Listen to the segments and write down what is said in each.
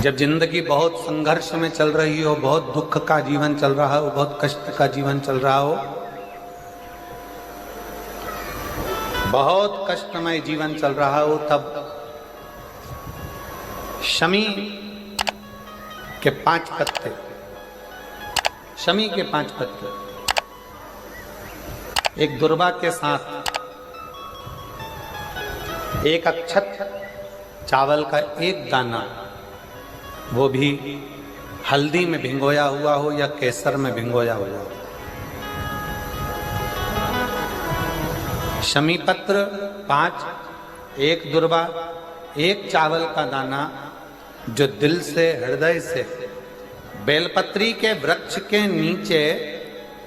जब जिंदगी बहुत संघर्ष में चल रही हो, बहुत दुख का जीवन चल रहा हो, बहुत कष्ट का जीवन चल रहा हो, बहुत कष्टमय जीवन चल रहा हो, तब शमी के 5 पत्ते, शमी के 5 पत्ते एक दुर्वा के साथ एक अक्षत चावल का एक दाना, वो भी हल्दी में भिंगोया हुआ हो या केसर में भिंगोया हुआ हो, शमी पत्र 5, एक दुर्वा, एक चावल का दाना, जो दिल से हृदय से बेलपत्री के वृक्ष के नीचे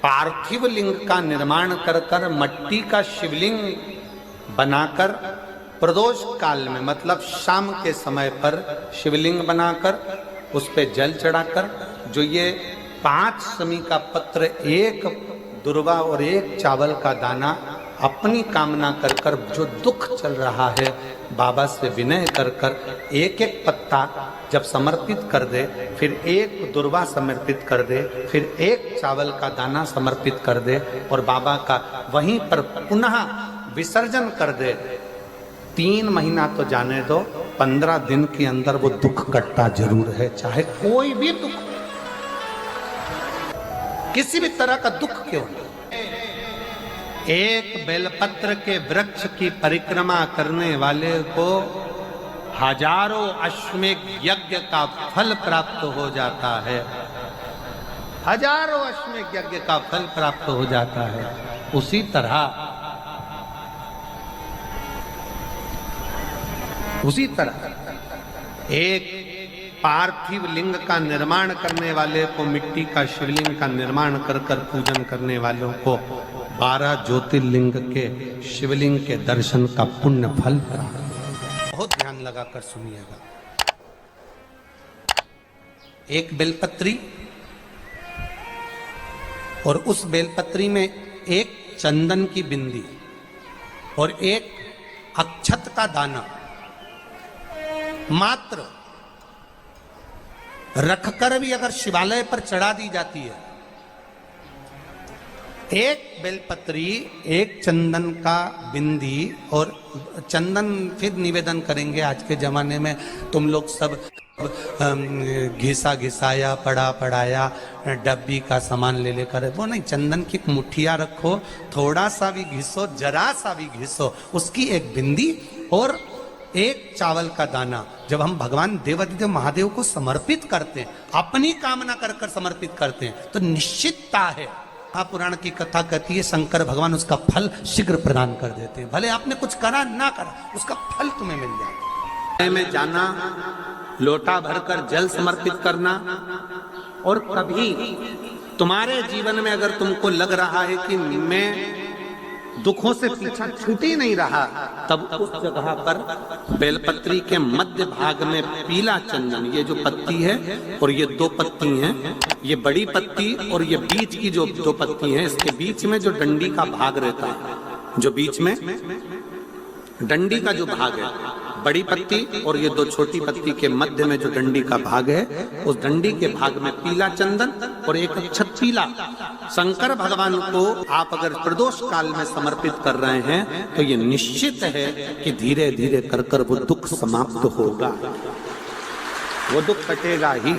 पार्थिव लिंग का निर्माण कर कर मट्टी का शिवलिंग बनाकर प्रदोष काल में, मतलब शाम के समय पर शिवलिंग बनाकर उस पे जल चढ़ाकर, जो ये 5 शमी का पत्र, एक दुर्वा और एक चावल का दाना, अपनी कामना कर कर, जो दुख चल रहा है बाबा से विनय कर कर एक एक पत्ता जब समर्पित कर दे, फिर एक दुर्वा समर्पित कर दे, फिर एक चावल का दाना समर्पित कर दे और बाबा का वहीं पर पुनः विसर्जन कर दे, 3 महीना तो जाने दो, 15 दिन के अंदर वो दुख कटता जरूर है, चाहे कोई भी दुख, किसी भी तरह का दुख क्यों नहीं। एक बेलपत्र के वृक्ष की परिक्रमा करने वाले को हजारों अश्वमेध यज्ञ का फल प्राप्त हो जाता है, हजारों अश्वमेध यज्ञ का फल प्राप्त हो जाता है। उसी तरह एक पार्थिव लिंग का निर्माण करने वाले को, मिट्टी का शिवलिंग का निर्माण कर कर पूजन करने वालों को 12 ज्योतिर्लिंग के शिवलिंग के दर्शन का पुण्य फल प्राप्त। बहुत ध्यान लगाकर सुनिएगा। एक बेलपत्री और उस बेलपत्री में एक चंदन की बिंदी और एक अक्षत का दाना मात्र रखकर भी अगर शिवालय पर चढ़ा दी जाती है, एक बेलपत्री, एक चंदन का बिंदी, और चंदन फिर निवेदन करेंगे आज के जमाने में तुम लोग सब घिसा घिसाया, पड़ा पड़ाया, डब्बी का सामान ले लेकर, वो नहीं, चंदन की मुठिया रखो, थोड़ा सा भी घिसो, जरा सा भी घिसो, उसकी एक बिंदी और एक चावल का दाना, जब हम भगवान देवाधिदेव महादेव को समर्पित करते हैं, अपनी कामना कर कर समर्पित करते हैं, तो निश्चितता है, पुराण की कथा कहती है, शंकर भगवान उसका फल शीघ्र प्रदान कर देते हैं। भले आपने कुछ करा ना करा, उसका फल तुम्हें मिल जाए। में जाना, लोटा भरकर जल समर्पित करना, और कभी तुम्हारे जीवन में अगर तुमको लग रहा है कि मैं दुखों से पीछा छूट ही नहीं रहा, तब उस जगह पर बेलपत्री के मध्य भाग में पीला चंदन, ये जो पत्ती है और ये 2 पत्ती हैं, ये बड़ी पत्ती और ये बीच की जो 2 पत्ती हैं, इसके बीच में जो डंडी का भाग रहता है, जो बीच में डंडी का जो भाग है, बड़ी पत्ती और ये 2 छोटी पत्ती के मध्य में जो डंडी का भाग है, उस डंडी के भाग में पीला चंदन और एक अक्षत पीला, शंकर भगवान को आप अगर प्रदोष काल में समर्पित कर रहे हैं, तो ये निश्चित है कि धीरे धीरे कर कर वो दुख समाप्त होगा, वो दुख कटेगा ही।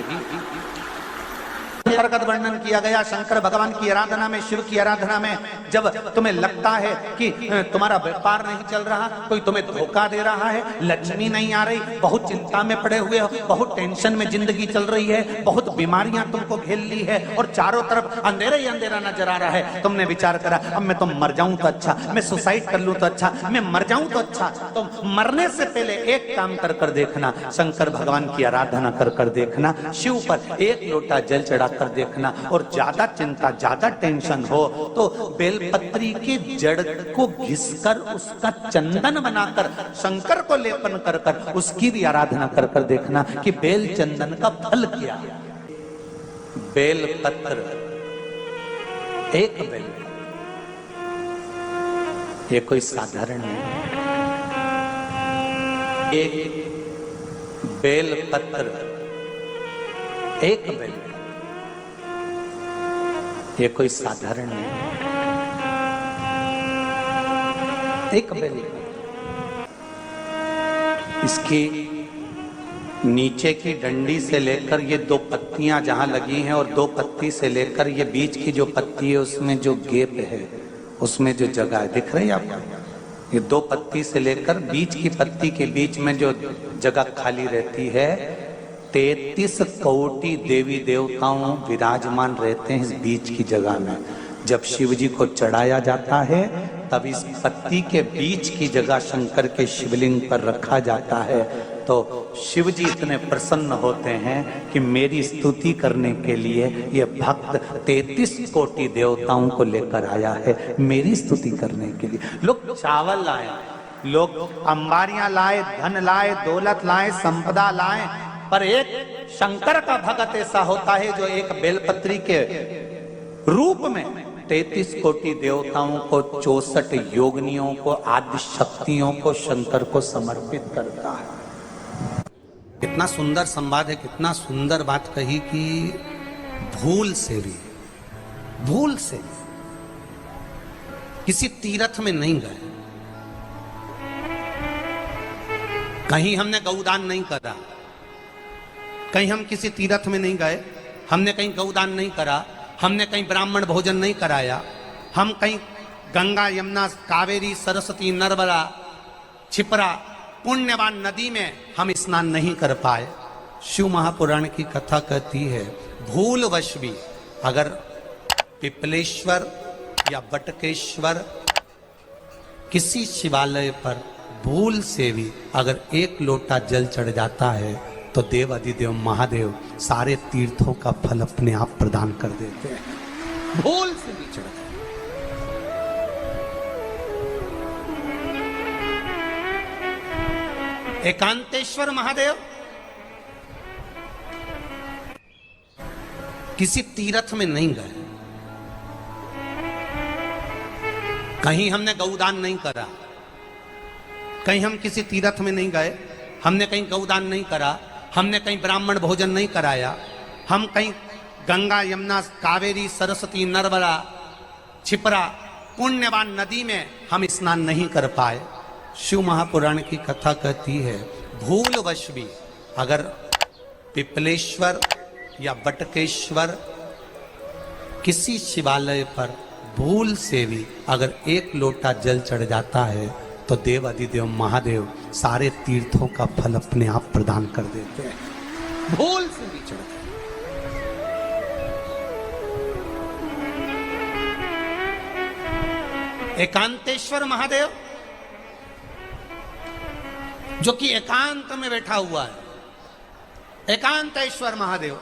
अंतर्गत वर्णन किया गया शंकर भगवान की आराधना में, शिव की आराधना में, जब तुम्हें लगता है कि तुम्हारा व्यापार नहीं चल रहा, कोई तुम्हें धोखा दे रहा है, लक्ष्मी नहीं आ रही, बहुत चिंता में पड़े हुए हो, बहुत टेंशन में जिंदगी चल रही है, बहुत बीमारियां तुमको घेर ली है और चारों तरफ अंधेरा ही अंधेरा नजर आ रहा है, तुमने विचार करा अब मैं तो मर जाऊं तो अच्छा, मैं सुसाइड कर लूं तो अच्छा, मैं मर जाऊं तो अच्छा, तो मरने से पहले एक काम कर कर देखना, शंकर भगवान की आराधना कर कर देखना, शिव पर एक लोटा जल चढ़ा कर देखना, और ज्यादा चिंता, ज्यादा टेंशन हो तो बेलपत्री के जड़ को घिसकर उसका चंदन बनाकर शंकर को लेपन कर कर उसकी भी आराधना कर कर देखना कि बेल चंदन का फल क्या। बेलपत्र, एक बेल, ये कोई साधारण नहीं, एक बेलपत्र एक बेल, ये कोई साधारण नहीं, एक बेल। इसकी नीचे की डंडी से लेकर ये दो पत्तियां जहां लगी हैं और दो पत्ती से लेकर ये बीच की जो पत्ती है उसमें जो गैप है, उसमें जो जगह है, दिख रही है आपको? ये दो पत्ती से लेकर बीच की पत्ती के बीच में जो जगह खाली रहती है, 33 कोटि देवी देवताओं विराजमान रहते हैं इस बीच की जगह में। जब शिव जी को चढ़ाया जाता है तब इस पत्ती के बीच की जगह शंकर के शिवलिंग पर रखा जाता है, तो शिव जी इतने प्रसन्न होते हैं कि मेरी स्तुति करने के लिए ये भक्त 33 कोटि देवताओं को लेकर आया है, मेरी स्तुति करने के लिए। लोग चावल लाए, लोग अंबारियां लाए, धन लाए, दौलत लाए, संपदा लाए, पर एक शंकर का भक्त ऐसा होता है जो एक बेलपत्री के रूप में 33 कोटि देवताओं को, 64 योगिनियों को, आदि शक्तियों को शंकर को समर्पित करता है। कितना सुंदर संवाद है, कितना सुंदर बात कही कि भूल से भी किसी तीर्थ में नहीं गए, कहीं हमने गौदान नहीं करा, कहीं हम किसी तीर्थ में नहीं गए, हमने कहीं गौदान नहीं करा, हमने कहीं ब्राह्मण भोजन नहीं कराया, हम कहीं गंगा यमुना कावेरी सरस्वती नर्मदा छिपरा पुण्यवान नदी में हम स्नान नहीं कर पाए। शिव महापुराण की कथा कहती है भूलवश भी अगर पिपलेश्वर या बटकेश्वर किसी शिवालय पर भूल से भी अगर एक लोटा जल चढ़ जाता है तो देव अधिदेव महादेव सारे तीर्थों का फल अपने आप प्रदान कर देते हैं। भूल से भी चढ़ जाए। एकांतेश्वर महादेव किसी तीर्थ में नहीं गए, कहीं हमने गौदान नहीं करा, कहीं हम किसी तीर्थ में नहीं गए, हमने कहीं गौदान नहीं करा, हमने कहीं ब्राह्मण भोजन नहीं कराया, हम कहीं गंगा यमुना कावेरी सरस्वती नर्मदा छिपरा पुण्यवान नदी में हम स्नान नहीं कर पाए। शिव महापुराण की कथा कहती है भूलवश भी अगर पिपलेश्वर या बटकेश्वर किसी शिवालय पर भूल से भी अगर एक लोटा जल चढ़ जाता है तो देव अधिदेव महादेव सारे तीर्थों का फल अपने आप प्रदान कर देते हैं। भूल से भी चढ़ जाए। एकांतेश्वर महादेव जो कि एकांत में बैठा हुआ है, एकांतेश्वर महादेव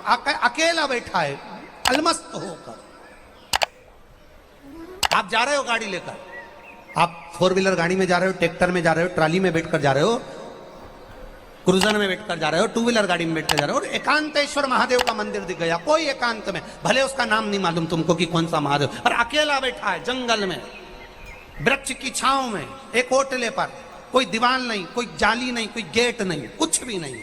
अकेला बैठा है अलमस्त होकर। आप जा रहे हो गाड़ी लेकर, आप 4 व्हीलर गाड़ी में जा रहे हो, ट्रैक्टर में जा रहे हो, ट्राली में बैठकर जा रहे हो, क्रूजर में बैठकर जा रहे हो, 2 व्हीलर गाड़ी में बैठकर जा रहे हो और एकांतेश्वर महादेव का मंदिर दिख गया, कोई एकांत में, भले उसका नाम नहीं मालूम तुमको कि कौन सा महादेव, पर अकेला बैठा है जंगल में, वृक्ष की छांव में, एक ओटले पर, कोई दीवार नहीं, कोई जाली नहीं, कोई गेट नहीं, कुछ भी नहीं।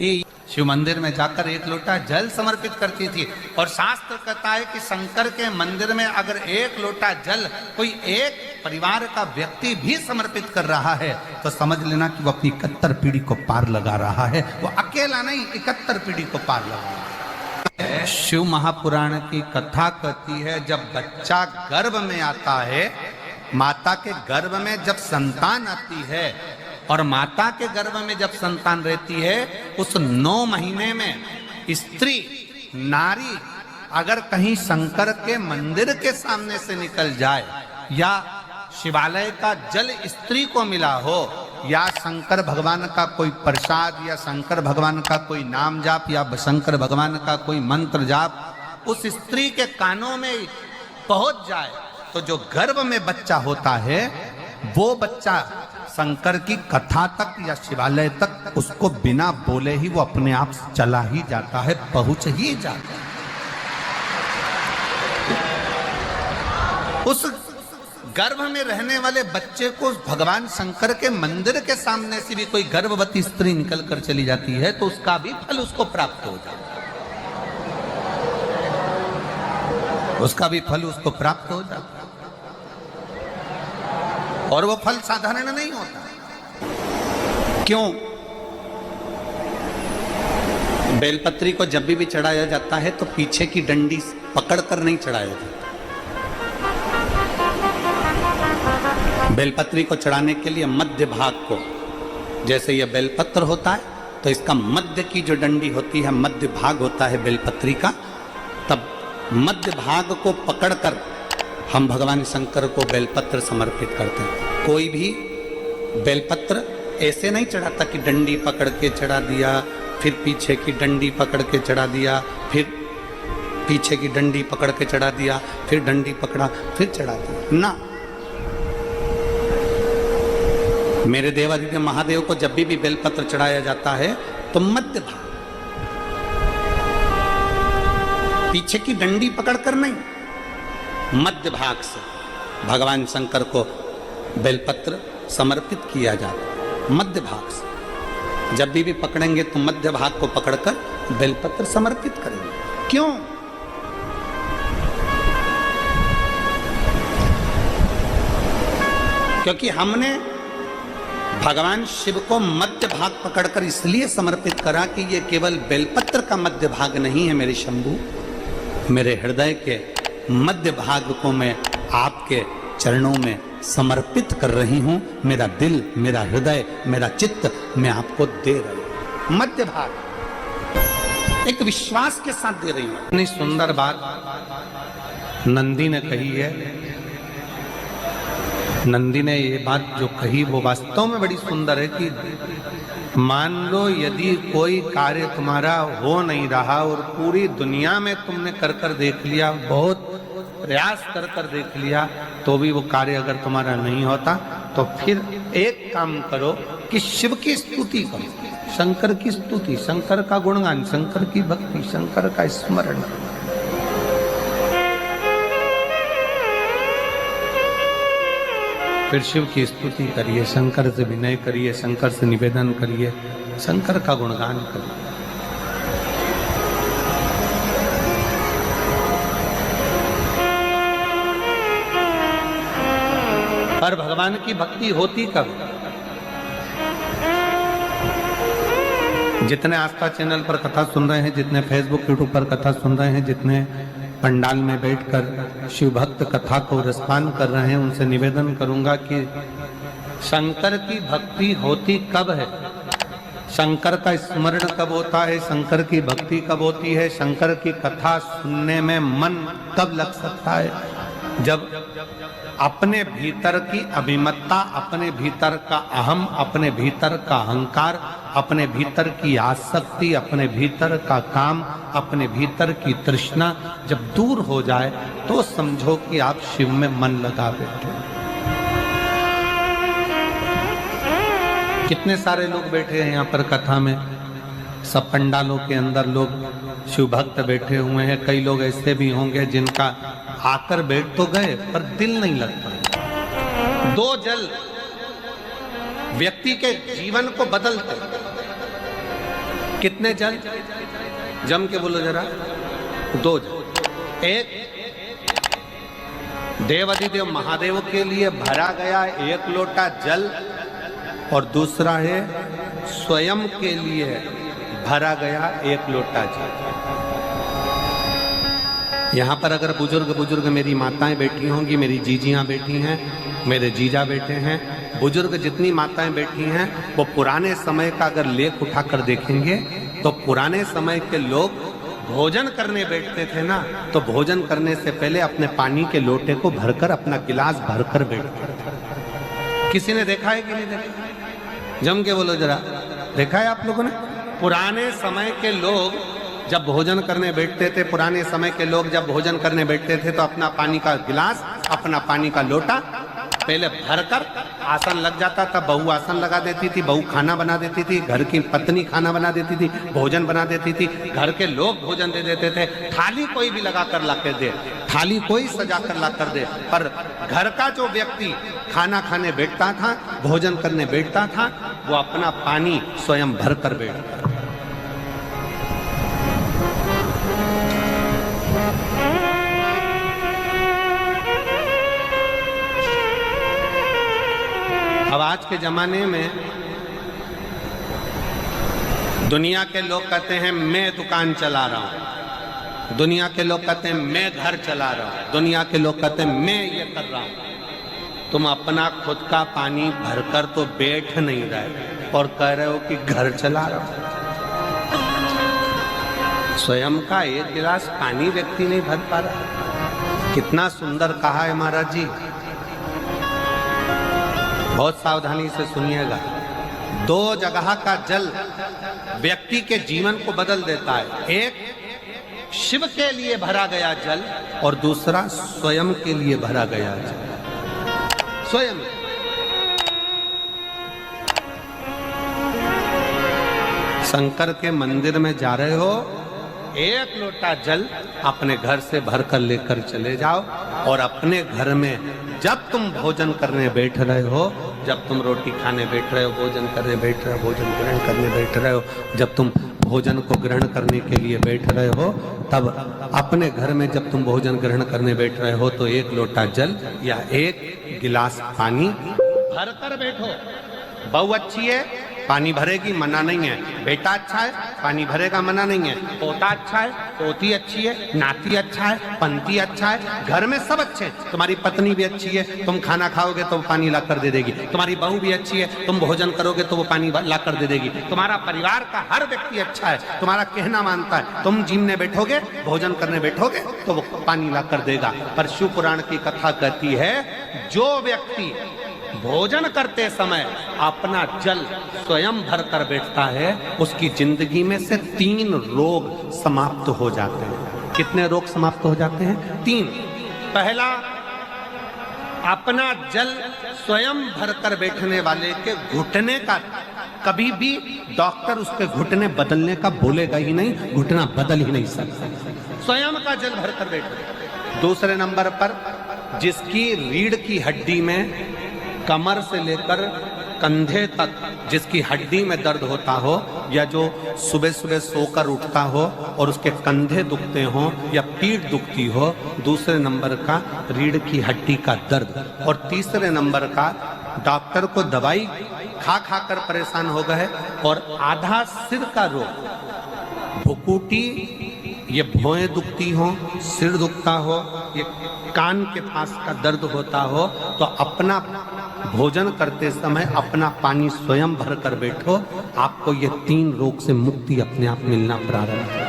ये शिव मंदिर में जाकर एक लोटा जल समर्पित करती थी और शास्त्र कहता है कि शंकर के मंदिर में अगर एक लोटा जल कोई एक परिवार का व्यक्ति भी समर्पित कर रहा है तो समझ लेना कि वो अपनी 71 पीढ़ी को पार लगा रहा है। वो अकेला नहीं, 71 पीढ़ी को पार लगा रहा है। शिव महापुराण की कथा कहती है जब बच्चा गर्भ में आता है, माता के गर्भ में जब संतान आती है और माता के गर्भ में जब संतान रहती है, उस 9 महीने में स्त्री नारी अगर कहीं शंकर के मंदिर के सामने से निकल जाए या शिवालय का जल स्त्री को मिला हो या शंकर भगवान का कोई प्रसाद या शंकर भगवान का कोई नाम जाप या शंकर भगवान का कोई मंत्र जाप उस स्त्री के कानों में पहुंच जाए तो जो गर्भ में बच्चा होता है वो बच्चा शंकर की कथा तक या शिवालय तक उसको बिना बोले ही वो अपने आप चला ही जाता है, पहुंच ही जाता है। उस गर्भ में रहने वाले बच्चे को भगवान शंकर के मंदिर के सामने से भी कोई गर्भवती स्त्री निकल कर चली जाती है तो उसका भी फल उसको प्राप्त हो जाता है। उसका भी फल उसको प्राप्त हो जाता है। और वो फल साधारण नहीं होता। क्यों? बेलपत्री को जब भी चढ़ाया जाता है तो पीछे की डंडी पकड़कर नहीं चढ़ाया जाता। बेलपत्री को चढ़ाने के लिए मध्य भाग को, जैसे यह बेलपत्र होता है तो इसका मध्य की जो डंडी होती है, मध्य भाग होता है बेलपत्री का, तब मध्य भाग को पकड़कर हम भगवान शंकर को बेलपत्र समर्पित करते हैं। कोई भी बेलपत्र ऐसे नहीं चढ़ाता कि डंडी पकड़ के चढ़ा दिया, फिर पीछे की डंडी पकड़ के चढ़ा दिया, फिर पीछे की डंडी पकड़ के चढ़ा दिया, फिर डंडी पकड़ा, फिर चढ़ा दिया ना। मेरे देवादिदेव महादेव को जब भी बेलपत्र चढ़ाया जाता है तो मध्य भाग, पीछे की डंडी पकड़कर नहीं, मध्य भाग से भगवान शंकर को बेलपत्र समर्पित किया जाता है। मध्य भाग से जब भी पकड़ेंगे तो मध्य भाग को पकड़कर बेलपत्र समर्पित करेंगे। क्यों? क्योंकि हमने भगवान शिव को मध्य भाग पकड़कर इसलिए समर्पित करा कि ये केवल बेलपत्र का मध्य भाग नहीं है मेरे शंभू, मेरे हृदय के मध्य भाग को मैं आपके चरणों में समर्पित कर रही हूं। मेरा दिल, मेरा हृदय, मेरा चित्त मैं आपको दे रही हूं। मध्य भाग एक विश्वास के साथ दे रही हूं। इतनी सुंदर बात नंदी ने कही है। नंदी ने ये बात जो कही वो वास्तव में बड़ी सुंदर है कि मान लो यदि कोई कार्य तुम्हारा हो नहीं रहा और पूरी दुनिया में तुमने कर कर देख लिया, बहुत प्रयास कर कर देख लिया, तो भी वो कार्य अगर तुम्हारा नहीं होता, तो फिर एक काम करो कि शिव की स्तुति करो, शंकर की स्तुति, शंकर का गुणगान, शंकर की भक्ति, शंकर का स्मरण। फिर शिव की स्तुति करिए, शंकर से विनय करिए, शंकर से निवेदन करिए, शंकर का गुणगान करिए। पर भगवान की भक्ति होती कब? जितने आस्था चैनल पर कथा सुन रहे हैं, जितने फेसबुक यूट्यूब पर कथा सुन रहे हैं, जितने पंडाल में बैठकर शिव भक्त कथा को रसपान कर रहे हैं, उनसे निवेदन करूंगा कि शंकर की भक्ति होती कब है, शंकर का स्मरण कब होता है, शंकर की भक्ति कब होती है, शंकर की कथा सुनने में मन कब लग सकता है? जब अपने भीतर की अभिमत्ता, अपने भीतर का अहम, अपने भीतर का अहंकार, अपने भीतर की आसक्ति, अपने भीतर का काम, अपने भीतर की तृष्णा जब दूर हो जाए तो समझो कि आप शिव में मन लगा बैठे। कितने सारे लोग बैठे हैं यहाँ पर कथा में, सब पंडालों के अंदर लोग शिव भक्त बैठे हुए हैं। कई लोग ऐसे भी होंगे जिनका आकर बैठ तो गए पर दिल नहीं लगता। दो जल व्यक्ति के जीवन को बदलते। कितने जल? जम के बोलो जरा। दो जल। एक देवादिदेव महादेव के लिए भरा गया एक लोटा जल, और दूसरा है स्वयं के लिए भरा गया एक लोटा जल। यहाँ पर अगर बुजुर्ग मेरी माताएं बैठी होंगी, मेरी जीजियाँ बैठी हैं, मेरे जीजा बैठे हैं, बुजुर्ग जितनी माताएं बैठी हैं, वो पुराने समय का अगर लेख उठाकर देखेंगे तो पुराने समय के लोग भोजन करने बैठते थे ना, तो भोजन करने से पहले अपने पानी के लोटे को भरकर, अपना गिलास भरकर बैठते थे। किसी ने देखा है कि नहीं देखा? जम के बोलो जरा, देखा है आप लोगों ने? पुराने समय के लोग जब भोजन करने बैठते थे, पुराने समय के लोग जब भोजन करने बैठते थे तो अपना पानी का गिलास, अपना पानी का लोटा पहले भरकर आसन लग जाता था। बहू आसन लगा देती थी, बहू खाना बना देती थी, घर की पत्नी खाना बना देती थी, भोजन बना देती थी, घर के लोग भोजन दे देते थे। थाली कोई भी लगा कर ला कर दे, थाली कोई सजा कर ला कर दे, पर घर का जो व्यक्ति खाना खाने बैठता था, भोजन करने बैठता था, वो अपना पानी स्वयं भर कर बैठता। के जमाने में दुनिया के लोग कहते हैं मैं दुकान चला रहा हूं, दुनिया के लोग कहते हैं मैं घर चला रहा हूं, दुनिया के लोग कहते हैं मैं ये कर रहा हूं। तुम अपना खुद का पानी भरकर तो बैठ नहीं रहे और कह रहे हो कि घर चला रहा हूं। स्वयं का एक गिलास पानी व्यक्ति नहीं भर पा रहा। कितना सुंदर कहा है महाराज जी। बहुत सावधानी से सुनिएगा। दो जगह का जल व्यक्ति के जीवन को बदल देता है। एक शिव के लिए भरा गया जल और दूसरा स्वयं के लिए भरा गया जल। स्वयं शंकर के मंदिर में जा रहे हो, एक लोटा जल अपने घर से भरकर लेकर चले जाओ और अपने घर में जब तुम भोजन करने बैठ रहे हो, जब तुम रोटी खाने बैठ रहे हो, भोजन करने बैठ रहे हो, भोजन ग्रहण करने बैठ रहे हो, जब तुम भोजन को ग्रहण करने के लिए बैठ रहे हो, तब अपने घर में जब तुम भोजन ग्रहण करने बैठ रहे हो तो एक लोटा जल या एक गिलास पानी भरकर बैठो। बहू अच्छी है, पानी भरेगी, मना नहीं है। बेटा अच्छा है, पानी भरेगा, मना नहीं है। पोता अच्छा है, पोती अच्छी है, नाती अच्छा है, पंती अच्छा है, घर में सब अच्छे हैं। तुम्हारी पत्नी भी अच्छी है, तुम खाना खाओगे तो वो पानी ला कर दे देगी। तुम्हारी बहू भी अच्छी है, तुम भोजन करोगे तो वो पानी ला कर दे देगी। तुम्हारा परिवार का हर व्यक्ति अच्छा है, तुम्हारा कहना मानता है। तुम जिमने बैठोगे, भोजन करने बैठोगे तो वो पानी ला कर देगा। पर शिव पुराण की कथा कहती है, जो व्यक्ति भोजन करते समय अपना जल स्वयं भरकर बैठता है, उसकी जिंदगी में से 3 रोग समाप्त हो जाते हैं। कितने रोग समाप्त हो जाते हैं? 3। पहला, अपना जल स्वयं भरकर बैठने वाले के घुटने का कभी भी डॉक्टर उसके घुटने बदलने का बोलेगा ही नहीं, घुटना बदल ही नहीं सकता। स्वयं का जल भरकर बैठे। दूसरे नंबर पर, जिसकी रीढ़ की हड्डी में कमर से लेकर कंधे तक जिसकी हड्डी में दर्द होता हो, या जो सुबह सुबह सोकर उठता हो और उसके कंधे दुखते हो या पीठ दुखती हो। दूसरे नंबर का रीढ़ की हड्डी का दर्द। और तीसरे नंबर का, डॉक्टर को दवाई खा खा कर परेशान हो गए और आधा सिर का रोग, भुकुटी, ये भौएं दुखती हो, सिर दुखता हो, ये कान के पास का दर्द होता हो, तो अपना भोजन करते समय अपना पानी स्वयं भर कर बैठो। आपको ये 3 रोग से मुक्ति अपने आप मिलना प्रारंभ होगा,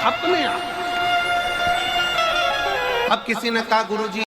अपने आप। अब किसी ने कहा, गुरुजी